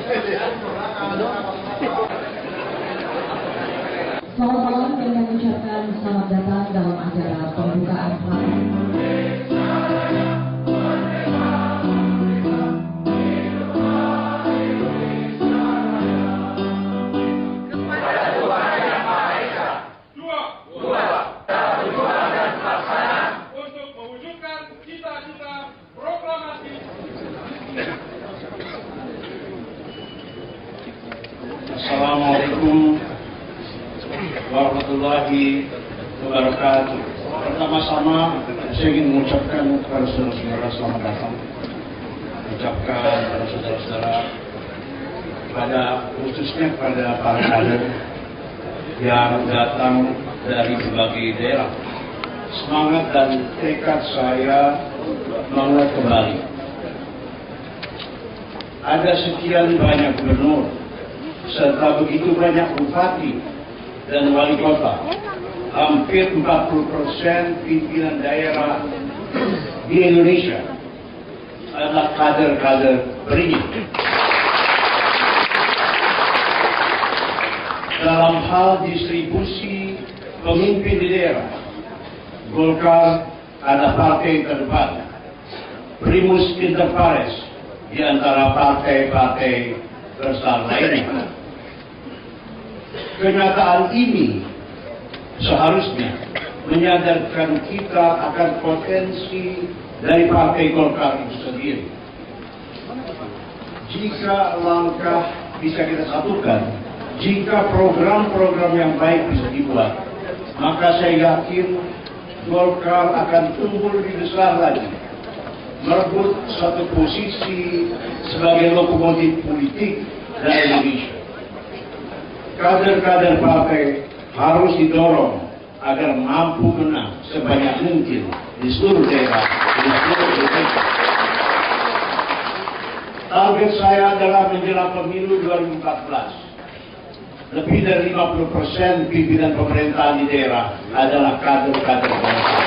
Selamat malam dan mengucapkan selamat datang dalam acara pembukaan rapat. Assalamualaikum warahmatullahi wabarakatuh. Pertama-tama saya ingin mengucapkan kepada saudara-saudara selamat datang. Mengucapkan kepada saudara-saudara, khususnya kepada para kader yang datang dari berbagai daerah. Semangat dan tekad saya menguat kembali. Ada sekian banyak gubernur serta begitu banyak bupati dan wali kota. Hampir 40% pimpinan daerah di Indonesia adalah kader-kader beringin. Dalam hal distribusi pemimpin di daerah, Golkar adalah partai terdepan, primus inter pares di antara partai-partai besar lainnya. Kenyataan ini seharusnya menyadarkan kita akan potensi dari Partai Golkar itu sendiri. Jika langkah bisa kita satukan, jika program-program yang baik bisa dibuat, maka saya yakin Golkar akan tumbuh lebih besar lagi, merebut satu posisi sebagai lokomotif politik dari Indonesia. Kader-kader partai harus didorong agar mampu menang sebanyak mungkin di seluruh daerah, di seluruh Indonesia. Target saya adalah menjelang pemilu 2014. Lebih dari 50% pimpinan pemerintahan di daerah adalah kader-kader partai.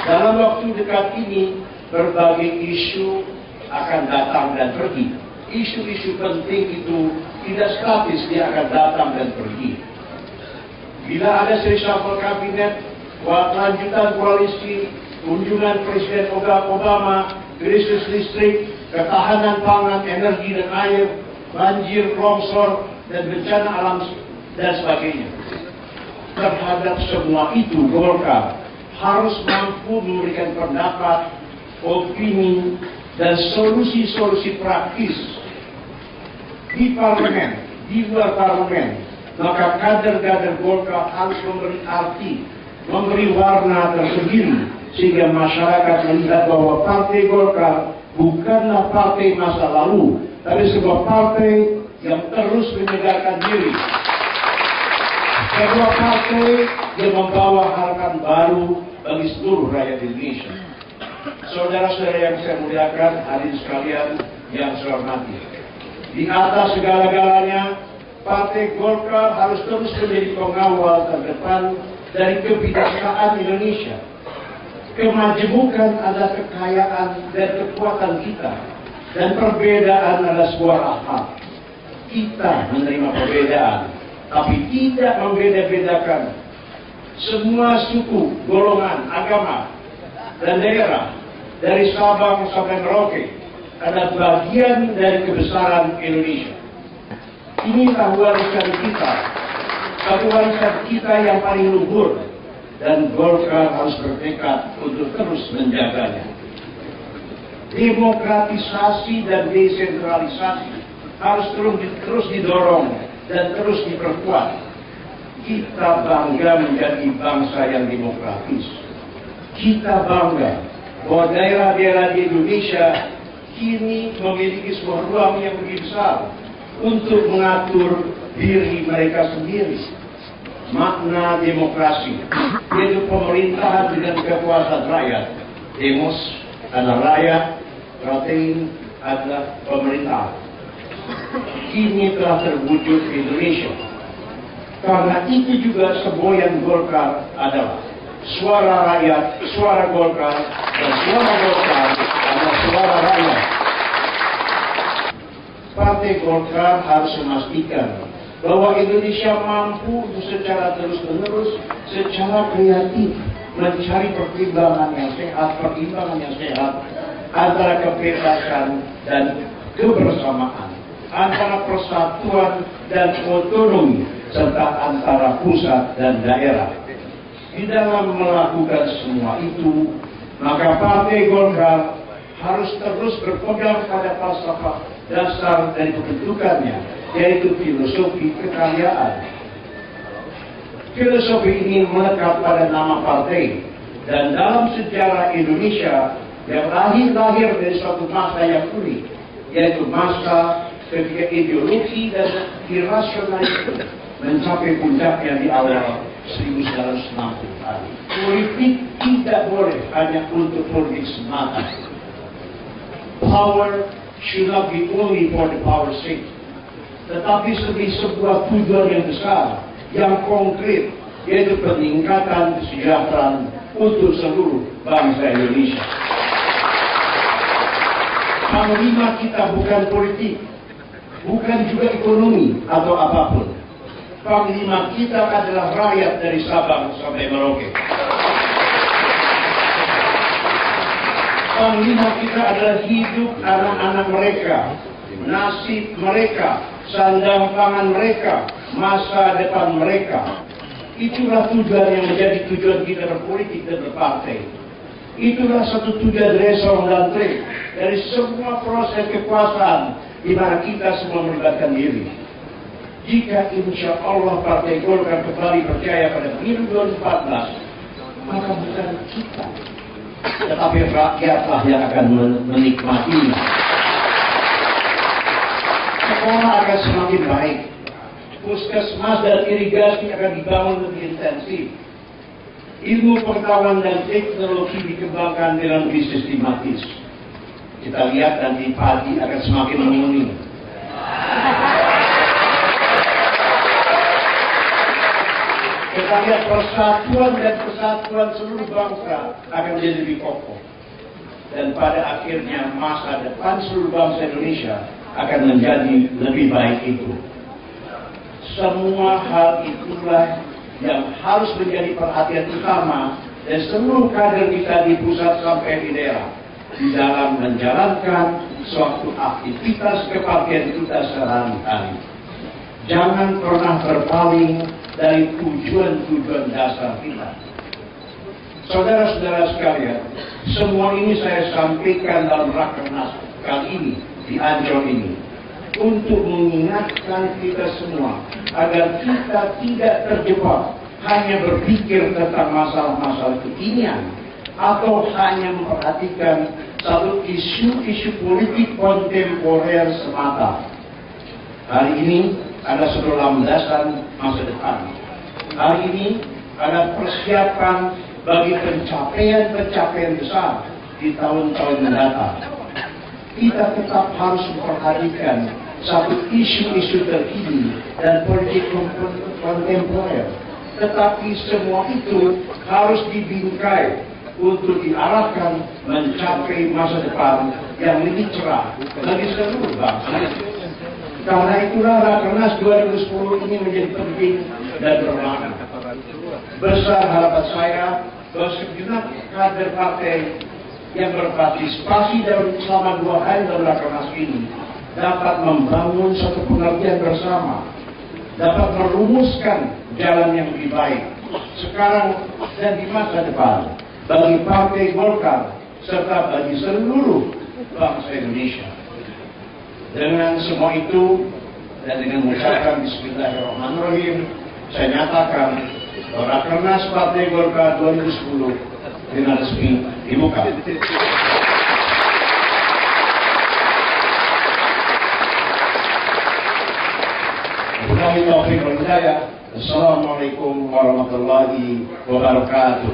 Dalam waktu dekat ini, berbagai isu akan datang dan pergi. Isu-isu penting itu tidak statis, dia akan datang dan pergi. Bila ada reshuffle kabinet, lanjutan koalisi, kunjungan Presiden Obama, krisis listrik, ketahanan pangan, energi dan air, banjir, longsor, dan bencana alam, dan sebagainya. Terhadap semua itu, Golkar harus mampu memberikan pendapat, opini, dan solusi-solusi praktis di parlemen, di luar parlemen. Maka kader-kader Golkar harus memberi arti, memberi warna tersendiri, sehingga masyarakat melihat bahwa Partai Golkar bukanlah partai masa lalu, tapi sebuah partai yang terus menyegarkan diri, sebuah partai yang membawa harapan baru bagi seluruh rakyat Indonesia. Saudara-saudara yang saya muliakan, hadirin sekalian yang saya hormati, di atas segala-galanya, Partai Golkar harus terus menjadi pengawal terdepan dari kebijaksanaan Indonesia. Kemajemukan adalah kekayaan dan kekuatan kita, dan perbedaan adalah sebuah akhlak. Kita menerima perbedaan, tapi tidak membeda-bedakan. Semua suku, golongan, agama, dan daerah, dari Sabang sampai Merauke, adalah bagian dari kebesaran Indonesia. Inilah warisan kita, satu warisan kita yang paling luhur, dan Golkar harus bertekad untuk terus menjaganya. Demokratisasi dan desentralisasi harus terus didorong dan terus diperkuat. Kita bangga menjadi bangsa yang demokratis. Kita bangga bahwa daerah-daerah di Indonesia kini memiliki sebuah ruang yang lebih besar untuk mengatur diri mereka sendiri. Makna demokrasi yaitu pemerintahan dengan kekuasaan rakyat. Demos adalah rakyat, pratein adalah pemerintah. Kini telah terwujud di Indonesia. Karena itu juga semboyan Golkar adalah suara rakyat, suara Golkar, dan suara Golkar adalah suara rakyat. Partai Golkar harus memastikan bahwa Indonesia mampu untuk secara terus-menerus, secara kreatif mencari pertimbangan yang sehat antara kebebasan dan kebersamaan, antara persatuan dan otonomi, serta antara pusat dan daerah. Di dalam melakukan semua itu, maka Partai Golkar harus terus berpegang pada falsafah dasar dari pembentukannya, yaitu filosofi kekayaan. Filosofi ini melekat pada nama partai, dan dalam sejarah Indonesia yang lahir dari suatu masa yang unik, yaitu masa ketika ideologi dan irasionalisme mencapai puncaknya di awal 1960-an. Politik tidak boleh hanya untuk politik semata. Power should not be only for the power's sake, tetapi sebagai sebuah tujuan yang besar, yang konkret, yaitu peningkatan kesejahteraan untuk seluruh bangsa Indonesia. Panglima kita bukan politik, bukan juga ekonomi atau apapun. Panglima kita adalah rakyat dari Sabang sampai Merauke. Panglima kita adalah hidup anak-anak mereka, nasib mereka, sandang pangan mereka, masa depan mereka. Itulah tujuan yang menjadi tujuan kita berpolitik dan berpartai. Itulah satu tujuan raison d'être dari semua proses kekuasaan di mana kita semua melibatkan diri. Jika insya Allah Partai Golkar kembali percaya pada pemilu 2014, maka bukan kita, tetapi rakyatlah yang akan menikmatinya. Sekolah akan semakin baik, puskesmas dan irigasi akan dibangun lebih intensif, ilmu pengetahuan dan teknologi dikembangkan dengan lebih sistematis. Kita lihat nanti padi akan semakin menguning. Kita lihat persatuan dan kesatuan seluruh bangsa akan menjadi lebih kokoh. Dan pada akhirnya masa depan seluruh bangsa Indonesia akan menjadi lebih baik itu. Semua hal itulah yang harus menjadi perhatian utama dan seluruh kader kita di pusat sampai di daerah di dalam menjalankan suatu aktivitas kepartian kita sehari-hari. Jangan pernah berpaling dari tujuan-tujuan dasar kita. Saudara-saudara sekalian, semua ini saya sampaikan dalam Rakernas kali ini di Ancol ini untuk mengingatkan kita semua agar kita tidak terjebak hanya berpikir tentang masalah-masalah kekinian atau hanya memperhatikan satu isu-isu politik kontemporer semata. Hari ini ada satu landasan masa depan. Hari ini ada persiapan bagi pencapaian-pencapaian besar di tahun-tahun mendatang. Kita tetap harus memperhatikan satu isu-isu terkini dan politik kontemporer. Tetapi semua itu harus dibingkai untuk diarahkan mencapai masa depan yang lebih cerah bagi seluruh bangsa. Karena itulah Rakernas 2010 ini menjadi penting dan bermakna. Besar harapan saya bahwa segenap kader partai yang berpartisipasi selama 2 hari dalam Rakernas ini dapat membangun satu pengertian bersama, dapat merumuskan jalan yang lebih baik sekarang dan di masa depan bagi Partai Golkar serta bagi seluruh bangsa Indonesia. Dengan semua itu dan dengan mengucapkan Bismillahirrahmanirrahim, saya nyatakan bahwa Rakernas Partai Golkar 2010 dengan resmi dibuka. Assalamualaikum warahmatullahi wabarakatuh.